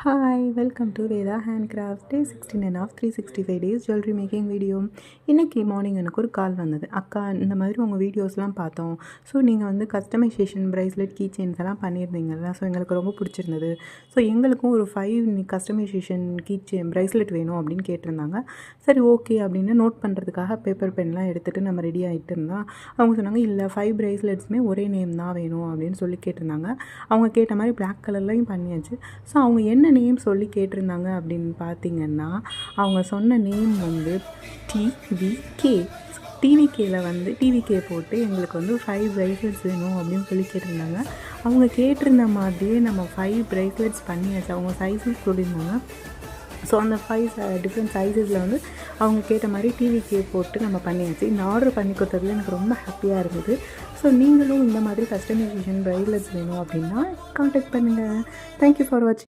Hi welcome to Veda handcraft day 16 of 365 days jewellery making video. இன்றைக்கி morning எனக்கு ஒரு கால் வந்தது. அக்கா, இந்த மாதிரி உங்கள் வீடியோஸ்லாம் பார்த்தோம். ஸோ நீங்கள் வந்து கஸ்டமைசேஷன் ப்ரைஸ்லெட் கீ செயின்ஸ் எல்லாம் பண்ணியிருந்தீங்கல்ல, ஸோ எங்களுக்கு ரொம்ப பிடிச்சிருந்தது. ஸோ எங்களுக்கும் ஒரு 5 கஸ்டமைசேஷன் கீ செயின் ப்ரைஸ்லெட் வேணும் அப்படின்னு கேட்டிருந்தாங்க. சரி, ஓகே அப்படின்னு நோட் பண்ணுறதுக்காக பேப்பர் பென்லாம் எடுத்துகிட்டு நம்ம ரெடி ஆகிட்டு இருந்தால் அவங்க சொன்னாங்க, இல்லை 5 ப்ரைஸ்லெட்ஸுமே ஒரே நேம் தான் வேணும் அப்படின்னு சொல்லி கேட்டிருந்தாங்க. அவங்க கேட்ட மாதிரி பிளாக் கலர்லையும் பண்ணியாச்சு. ஸோ அவங்க என்ன நேம் சொல்லி கேட்டிருந்தாங்க அப்படின்னு பார்த்தீங்கன்னா, அவங்க சொன்ன நேம் வந்து டிவிகே. டிவிகேயில் வந்து டிவிகே போட்டு எங்களுக்கு வந்து 5 ப்ரைஸ்லெட்ஸ் வேணும் அப்படின்னு சொல்லி கேட்டிருந்தாங்க. அவங்க கேட்டிருந்த மாதிரியே நம்ம 5 ப்ரைஸ்லெட்ஸ் பண்ணியாச்சு. அவங்க சைஸஸ் சொல்லியிருந்தாங்க. ஸோ அந்த 5 டிஃப்ரெண்ட் சைஸஸில் வந்து அவங்க கேட்ட மாதிரி டிவிகே போட்டு நம்ம பண்ணியாச்சு. இந்த ஆர்டர் பண்ணி கொடுத்ததுல எனக்கு ரொம்ப ஹாப்பியாக இருந்தது. ஸோ நீங்களும் இந்த மாதிரி கஸ்டமைசேஷன் ப்ரைஸ்லெட்ஸ் வேணும் அப்படின்னா கான்டாக்ட் பண்ணுங்கள். தேங்க்யூ ஃபார் வாட்சிங்.